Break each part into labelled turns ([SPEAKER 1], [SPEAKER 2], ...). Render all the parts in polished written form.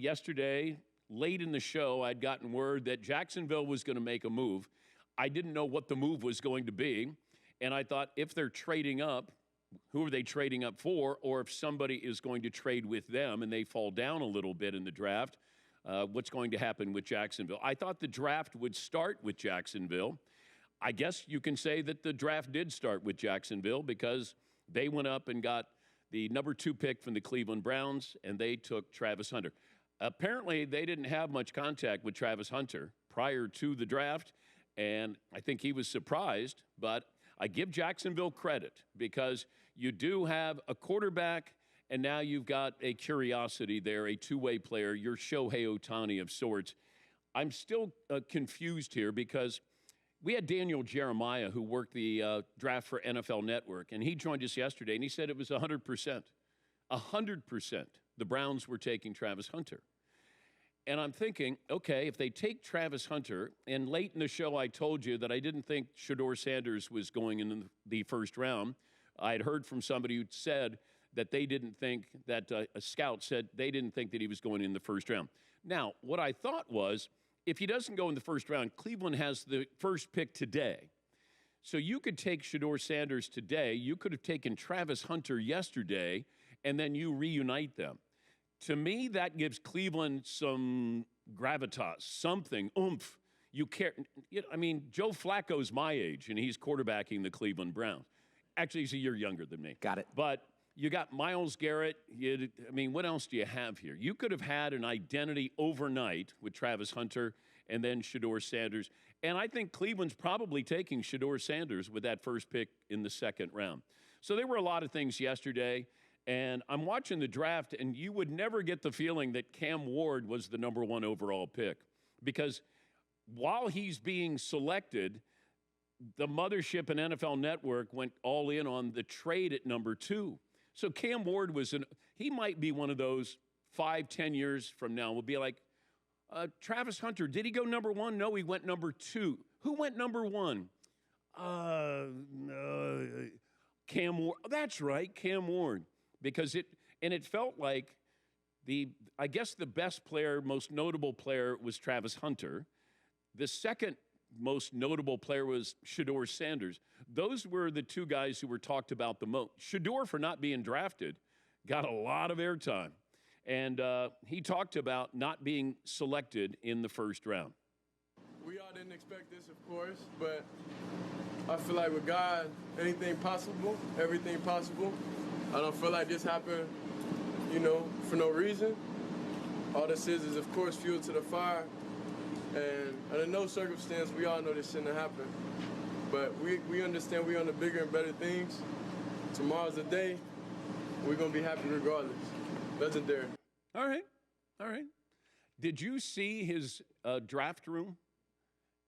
[SPEAKER 1] yesterday, late in the show, I'd gotten word that Jacksonville was going to make a move. I didn't know what the move was going to be, and I thought if they're trading up, who are they trading up for? Or if somebody is going to trade with them and they fall down a little bit in the draft, what's going to happen with Jacksonville? I thought the draft would start with Jacksonville. I guess you can say that the draft did start with Jacksonville because they went up and got the number 2 pick from the Cleveland Browns, and they took Travis Hunter. Apparently, they didn't have much contact with Travis Hunter prior to the draft, and I think he was surprised. But I give Jacksonville credit because you do have a quarterback, and now you've got a curiosity there, a two-way player. You're Shohei Ohtani of sorts. I'm still confused here because we had Daniel Jeremiah, who worked the draft for NFL Network, and he joined us yesterday, and he said it was 100%. 100%. The Browns were taking Travis Hunter. And I'm thinking, okay, if they take Travis Hunter, and late in the show I told you that I didn't think Shedeur Sanders was going in the first round. I had heard from somebody who said that they didn't think that a scout said they didn't think that he was going in the first round. Now, what I thought was, if he doesn't go in the first round, Cleveland has the first pick today. So you could take Shedeur Sanders today. You could have taken Travis Hunter yesterday, and then you reunite them. To me, that gives Cleveland some gravitas, something, oomph. You care. I mean, Joe Flacco's my age, and he's quarterbacking the Cleveland Browns. Actually, he's a year younger than me.
[SPEAKER 2] Got it.
[SPEAKER 1] But you got Myles Garrett. I mean, what else do you have here? You could have had an identity overnight with Travis Hunter and then Shedeur Sanders. And I think Cleveland's probably taking Shedeur Sanders with that first pick in the second round. So there were a lot of things yesterday. And I'm watching the draft, and you would never get the feeling that Cam Ward was the number 1 overall pick. Because while he's being selected, the mothership and NFL Network went all in on the trade at number 2. So Cam Ward he might be one of those 5-10 years from now. We'll be like, Travis Hunter, did he go number 1? No, he went number 2. Who went number 1? Cam Ward. That's right, Cam Ward. Because it felt like I guess the best player, most notable player was Travis Hunter. The second most notable player was Shedeur Sanders. Those were the 2 guys who were talked about the most. Shedeur, for not being drafted, got a lot of airtime. And he talked about not being selected in the first round.
[SPEAKER 3] We all didn't expect this, of course, but I feel like with God, anything possible, everything possible. I don't feel like this happened, for no reason. All this is, of course, fuel to the fire. And under no circumstance, we all know this shouldn't have happened. But we understand we're on the bigger and better things. Tomorrow's the day. We're going to be happy regardless. Legendary.
[SPEAKER 1] All right. Did you see his draft room?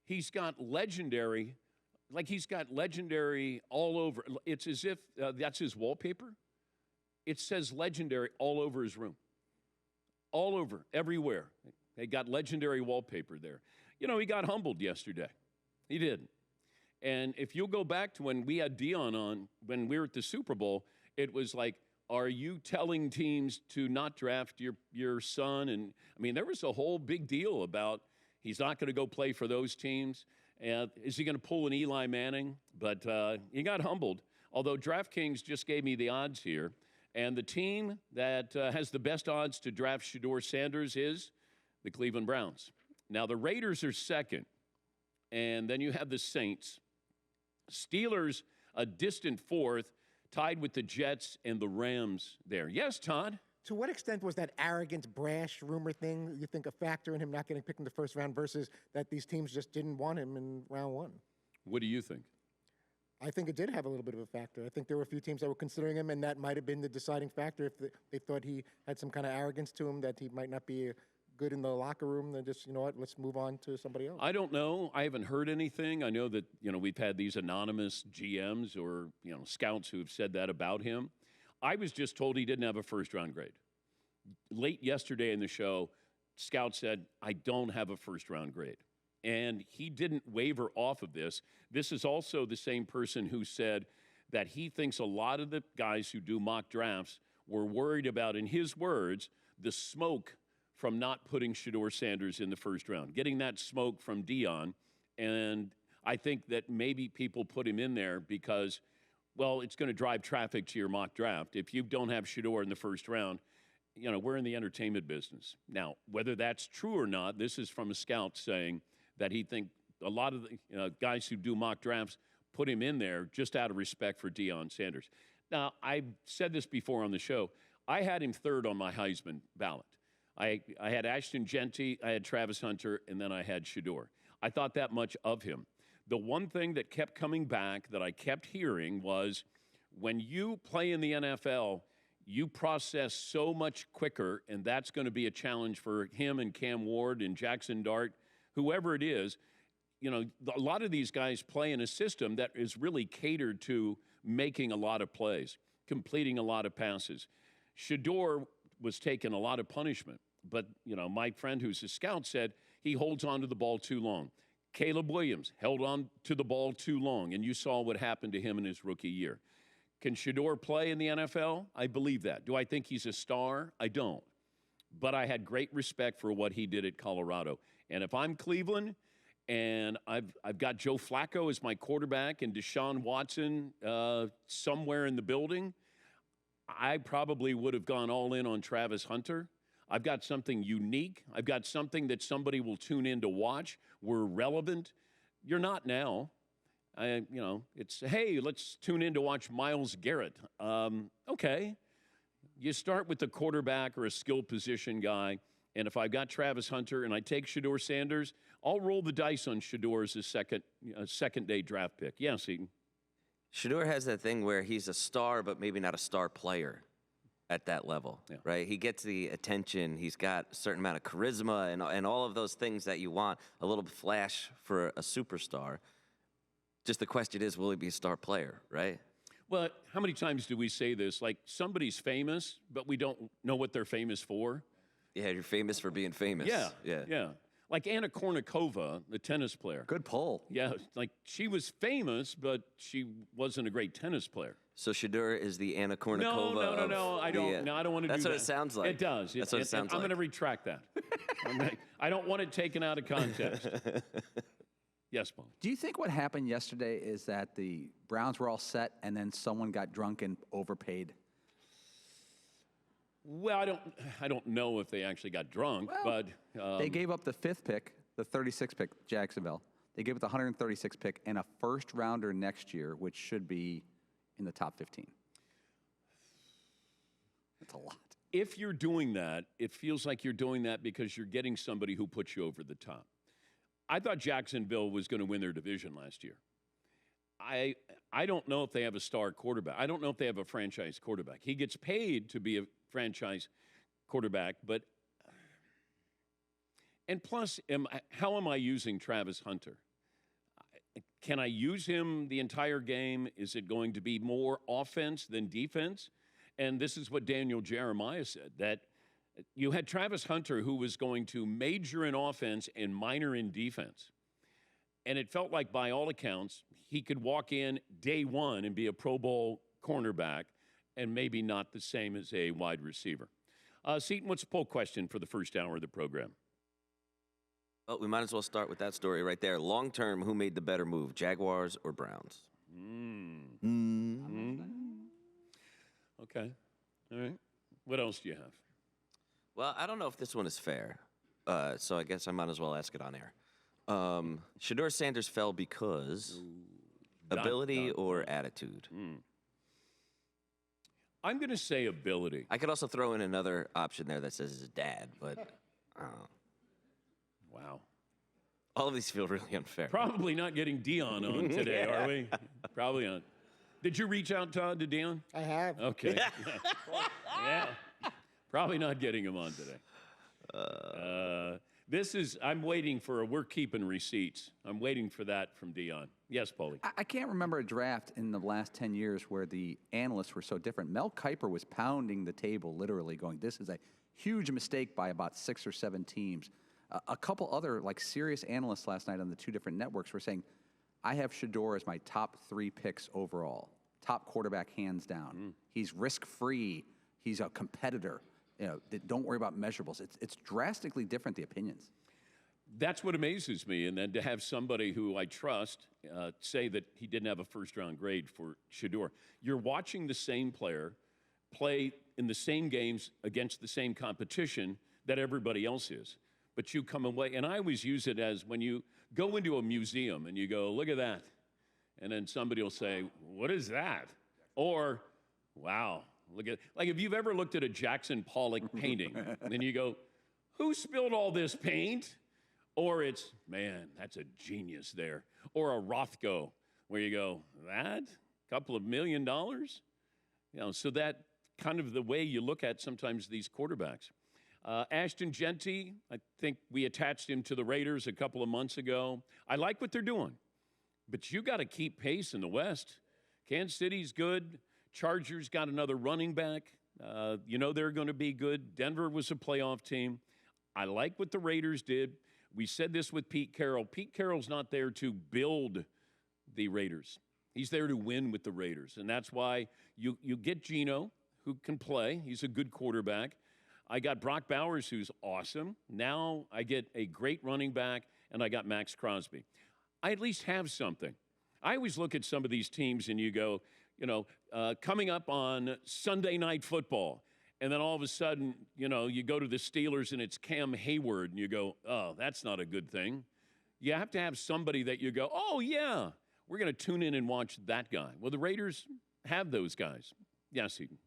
[SPEAKER 1] He's got legendary, all over. It's as if that's his wallpaper. It says legendary all over his room. All over, everywhere. They got legendary wallpaper there. He got humbled yesterday. He did. And if you'll go back to when we had Dion on, when we were at the Super Bowl, it was like, are you telling teams to not draft your son? And, I mean, there was a whole big deal about he's not going to go play for those teams. And is he going to pull an Eli Manning? But he got humbled, although DraftKings just gave me the odds here. And the team that has the best odds to draft Shedeur Sanders is the Cleveland Browns. Now, the Raiders are second, and then you have the Saints. Steelers, a distant fourth, tied with the Jets and the Rams there. Yes, Todd?
[SPEAKER 2] To what extent was that arrogant, brash rumor thing, you think, a factor in him not getting picked in the first round versus that these teams just didn't want him in round 1?
[SPEAKER 1] What do you think?
[SPEAKER 2] I think it did have a little bit of a factor. I think there were a few teams that were considering him, and that might have been the deciding factor if they thought he had some kind of arrogance to him, that he might not be good in the locker room. Then just, let's move on to somebody else.
[SPEAKER 1] I don't know. I haven't heard anything. I know that, we've had these anonymous GMs or, scouts who have said that about him. I was just told he didn't have a first-round grade. Late yesterday in the show, Scout said, I don't have a first-round grade. And he didn't waver off of this. This is also the same person who said that he thinks a lot of the guys who do mock drafts were worried about, in his words, the smoke from not putting Shedeur Sanders in the first round, getting that smoke from Dion. And I think that maybe people put him in there because, well, it's going to drive traffic to your mock draft. If you don't have Shedeur in the first round, you know, we're in the entertainment business. Now, whether that's true or not, this is from a scout saying that he thinks a lot of the guys who do mock drafts put him in there just out of respect for Deion Sanders. Now, I've said this before on the show. I had him third on my Heisman ballot. I had Ashton Genty, I had Travis Hunter, and then I had Shedeur. I thought that much of him. The one thing that kept coming back that I kept hearing was when you play in the NFL, you process so much quicker, and that's going to be a challenge for him and Cam Ward and Jackson Dart, whoever it is. You know, a lot of these guys play in a system that is really catered to making a lot of plays, completing a lot of passes. Shedeur was taking a lot of punishment, but, you know, my friend who's a scout said he holds on to the ball too long. Caleb Williams held on to the ball too long, and you saw what happened to him in his rookie year. Can Shedeur play in the NFL? I believe that. Do I think he's a star? I don't. But I had great respect for what he did at Colorado. And if I'm Cleveland and I've got Joe Flacco as my quarterback and Deshaun Watson somewhere in the building, I probably would have gone all in on Travis Hunter. I've got something unique. I've got something that somebody will tune in to watch. We're relevant. You're not now. You know, it's, hey, let's tune in to watch Myles Garrett. Okay. You start with the quarterback or a skill position guy, and if I've got Travis Hunter and I take Shedeur Sanders, I'll roll the dice on Shedeur as a second-day draft pick. Yes, Eaton.
[SPEAKER 4] Shedeur has that thing where he's a star, but maybe not a star player at that level, right? He gets the attention. He's got a certain amount of charisma and all of those things that you want, a little flash for a superstar. Just the question is, will he be a star player, right?
[SPEAKER 1] Well, how many times do we say this? Like, somebody's famous, but we don't know what they're famous for.
[SPEAKER 4] Yeah, you're famous for being famous.
[SPEAKER 1] Yeah. Like Anna Kournikova, the tennis player.
[SPEAKER 5] Good poll.
[SPEAKER 1] Yeah, like she was famous, but she wasn't a great tennis player.
[SPEAKER 4] So Shedeur is the Anna Kournikova.
[SPEAKER 1] No. I don't. No, I don't want to do that.
[SPEAKER 4] That's what it sounds like.
[SPEAKER 1] It does.
[SPEAKER 4] That's what it sounds like.
[SPEAKER 1] I'm going to retract that. I don't want it taken out of context. Yes, Paul.
[SPEAKER 5] Do you think what happened yesterday is that the Browns were all set and then someone got drunk and overpaid?
[SPEAKER 1] Well, I don't know if they actually got drunk, but
[SPEAKER 5] they gave up the 5th pick, the 36th pick, Jacksonville. They gave up the 136th pick and a first rounder next year, which should be in the top 15. That's a lot.
[SPEAKER 1] If you're doing that, it feels like you're doing that because you're getting somebody who puts you over the top. I thought Jacksonville was going to win their division last year. I don't know if they have a star quarterback. I don't know if they have a franchise quarterback. He gets paid to be a franchise quarterback, but and plus, how am I using Travis Hunter? Can I use him the entire game? Is it going to be more offense than defense? And this is what Daniel Jeremiah said, that you had Travis Hunter who was going to major in offense and minor in defense. And it felt like, by all accounts, he could walk in day one and be a Pro Bowl cornerback and maybe not the same as a wide receiver. Seton, what's the poll question for the first hour of the program?
[SPEAKER 4] Well, we might as well start with that story right there. Long term, who made the better move, Jaguars or Browns?
[SPEAKER 1] Okay. All right. What else do you have?
[SPEAKER 4] Well, I don't know if this one is fair, so I guess I might as well ask it on air. Shedeur Sanders fell because ability or attitude?
[SPEAKER 1] I'm going to say ability.
[SPEAKER 4] I could also throw in another option there that says his dad, but I don't know.
[SPEAKER 1] Wow.
[SPEAKER 4] All of these feel really unfair.
[SPEAKER 1] Probably not getting Dion on today, are we? Probably not. Did you reach out, Todd, to Dion?
[SPEAKER 2] I have.
[SPEAKER 1] Okay. Yeah. Probably not getting him on today. I'm waiting for we're keeping receipts. I'm waiting for that from Dion. Yes, Paulie.
[SPEAKER 5] I can't remember a draft in the last 10 years where the analysts were so different. Mel Kiper was pounding the table, literally going, this is a huge mistake by about 6 or 7 teams. A couple other serious analysts last night on the 2 different networks were saying, I have Shedeur as my top 3 picks overall. Top quarterback hands down. He's risk-free. He's a competitor. don't worry about measurables. It's drastically different, the opinions.
[SPEAKER 1] That's what amazes me. And then to have somebody who I trust say that he didn't have a first-round grade for Shedeur. You're watching the same player play in the same games against the same competition that everybody else is. But you come away, and I always use it as when you go into a museum and you go, look at that. And then somebody will say, what is that? Or, wow, look at, like if you've ever looked at a Jackson Pollock painting, and then you go, who spilled all this paint? Or it's, man, that's a genius there. Or a Rothko, where you go, that? Couple of $1 million? So that kind of the way you look at sometimes these quarterbacks. Ashton Genty, I think we attached him to the Raiders a couple of months ago. I like what they're doing, but you got to keep pace in the West. Kansas City's good. Chargers got another running back. They're going to be good. Denver was a playoff team. I like what the Raiders did. We said this with Pete Carroll. Pete Carroll's not there to build the Raiders. He's there to win with the Raiders, and that's why you get Geno, who can play. He's a good quarterback. I got Brock Bowers, who's awesome. Now I get a great running back, and I got Max Crosby. I at least have something. I always look at some of these teams, and you go, coming up on Sunday Night Football, and then all of a sudden, you go to the Steelers, and it's Cam Hayward, and you go, oh, that's not a good thing. You have to have somebody that you go, oh, yeah, we're going to tune in and watch that guy. Well, the Raiders have those guys. Yes, Eden.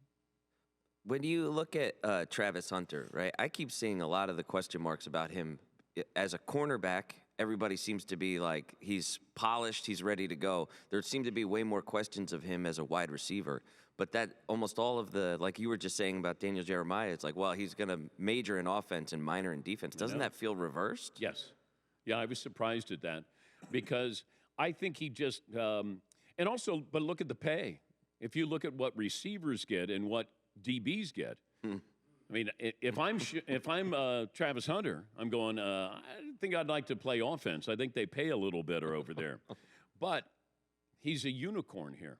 [SPEAKER 4] When you look at Travis Hunter, right, I keep seeing a lot of the question marks about him. As a cornerback, everybody seems to be like, he's polished, he's ready to go. There seem to be way more questions of him as a wide receiver. But that almost all of the, like you were just saying about Daniel Jeremiah, it's like, well, he's going to major in offense and minor in defense. Doesn't that feel reversed?
[SPEAKER 1] Yes. Yeah, I was surprised at that because I think he just, and also, but look at the pay. If you look at what receivers get and what DBs get. I mean, if I'm Travis Hunter, I'm going, I think I'd like to play offense. I think they pay a little better over there. But he's a unicorn here.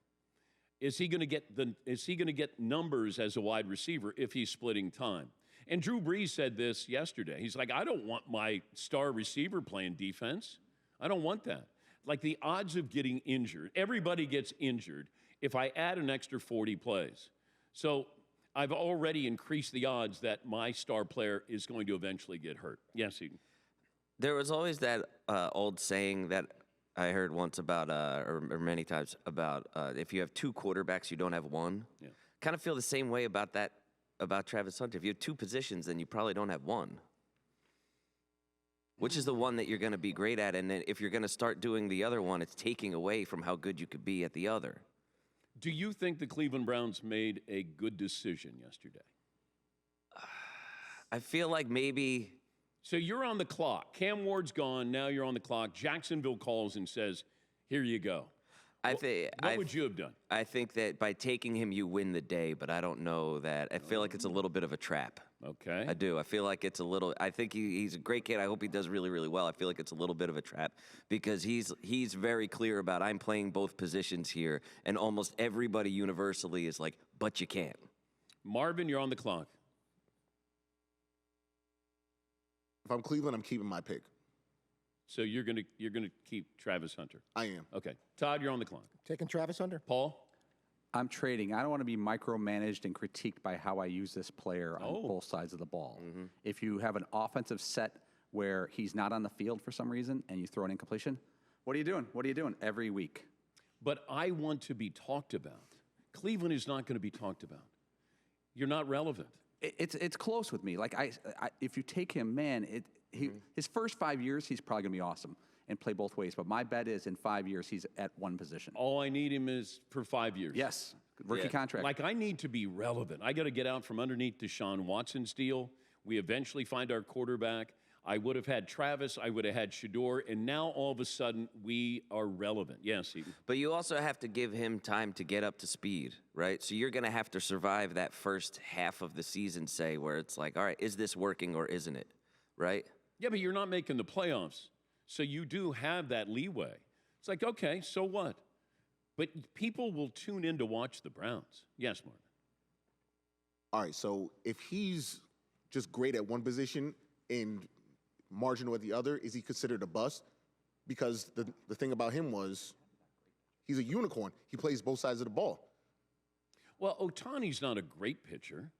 [SPEAKER 1] Is he going to get numbers as a wide receiver if he's splitting time? And Drew Brees said this yesterday. He's like, I don't want my star receiver playing defense. I don't want that. Like the odds of getting injured, everybody gets injured if I add an extra 40 plays. So I've already increased the odds that my star player is going to eventually get hurt. Yes, Eden.
[SPEAKER 4] There was always that old saying that I heard once about, or many times, about if you have two quarterbacks, you don't have one. Yeah. Kind of feel the same way about that, about Travis Hunter. If you have two positions, then you probably don't have one. Which is the one that you're going to be great at? And then if you're going to start doing the other one, it's taking away from how good you could be at the other.
[SPEAKER 1] Do you think the Cleveland Browns made a good decision yesterday?
[SPEAKER 4] I feel like maybe.
[SPEAKER 1] So you're on the clock. Cam Ward's gone. Now you're on the clock. Jacksonville calls and says, here you go. What would you have done?
[SPEAKER 4] I think that by taking him, you win the day, but I don't know that. I feel like it's a little bit of a trap.
[SPEAKER 1] Okay.
[SPEAKER 4] I do. I feel like it's a little. I think he's a great kid. I hope he does really, really well. I feel like it's a little bit of a trap because he's very clear about I'm playing both positions here, and almost everybody universally is like, but you can't.
[SPEAKER 1] Marvin, you're on the clock.
[SPEAKER 6] If I'm Cleveland, I'm keeping my pick.
[SPEAKER 1] So you're gonna keep Travis Hunter.
[SPEAKER 6] I am.
[SPEAKER 1] Okay. Todd, you're on the clock.
[SPEAKER 2] Taking Travis Hunter.
[SPEAKER 1] Paul?
[SPEAKER 5] I'm trading. I don't want to be micromanaged and critiqued by how I use this player on both sides of the ball. Mm-hmm. If you have an offensive set where he's not on the field for some reason and you throw an incompletion, what are you doing? What are you doing every week?
[SPEAKER 1] But I want to be talked about. Cleveland is not going to be talked about. You're not relevant.
[SPEAKER 5] It's close with me. Like if you take him, man, his first 5 years, he's probably going to be awesome and play both ways. But my bet is in 5 years, he's at one position.
[SPEAKER 1] All I need him is for 5 years.
[SPEAKER 5] Yes, rookie contract.
[SPEAKER 1] Like I need to be relevant. I got to get out from underneath Deshaun Watson's deal. We eventually find our quarterback. I would have had Travis. I would have had Shedeur. And now all of a sudden, we are relevant. Yes, Eden.
[SPEAKER 4] But you also have to give him time to get up to speed, right? So you're going to have to survive that first half of the season, say, where it's like, all right, is this working or isn't it, right?
[SPEAKER 1] Yeah, but you're not making the playoffs. So you do have that leeway. It's like, okay, so what? But people will tune in to watch the Browns. Yes, Martin.
[SPEAKER 6] all right, so if he's just great at one position and marginal at the other, is he considered a bust? Because the thing about him was he's a unicorn. He plays both sides of the ball.
[SPEAKER 1] Well, Ohtani's not a great pitcher.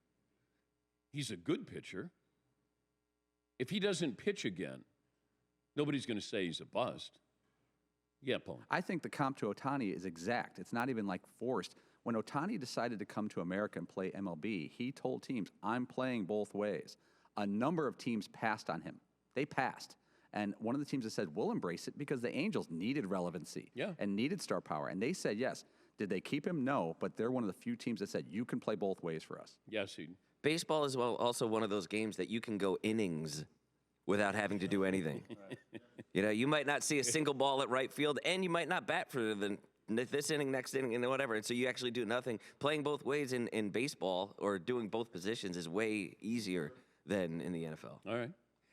[SPEAKER 1] He's a good pitcher. If he doesn't pitch again, nobody's going to say he's a bust. Yeah, Paul.
[SPEAKER 5] I think the comp to Ohtani is exact. It's not even like forced. When Ohtani decided to come to America and play MLB, he told teams, I'm playing both ways. A number of teams passed on him. They passed. And one of the teams that said, we'll embrace it because the Angels needed relevancy and needed star power. And they said, yes. Did they keep him? No. But they're one of the few teams that said, you can play both ways for us.
[SPEAKER 1] Yes, Eden.
[SPEAKER 4] Baseball is also one of those games that you can go innings without having to do anything. You know, you might not see a single ball at right field, and you might not bat for this inning, next inning, and whatever. And so you actually do nothing. Playing both ways in baseball or doing both positions is way easier than in the NFL.
[SPEAKER 1] All right.